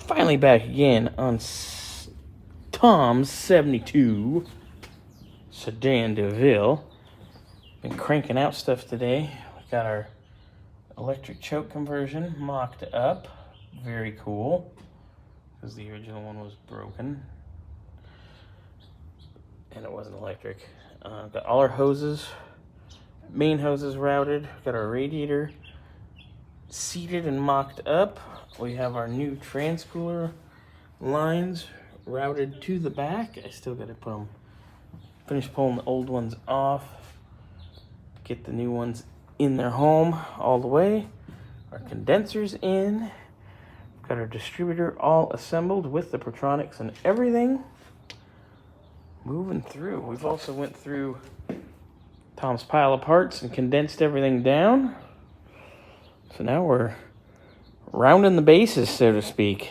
Finally back again on Tom's 72 Sedan DeVille. Been cranking out stuff today. We got our electric choke conversion mocked up. Very cool, because the original one was broken and it wasn't electric. Got all our hoses, main hoses routed. Got our radiator seated and mocked up. We have our new trans-cooler lines routed to the back. I still got to finish pulling the old ones off, get the new ones in their home all the way. Our condensers in. Got our distributor all assembled with the Protronics and everything. Moving through. We've also went through Tom's pile of parts and condensed everything down. So now we're rounding the bases, so to speak.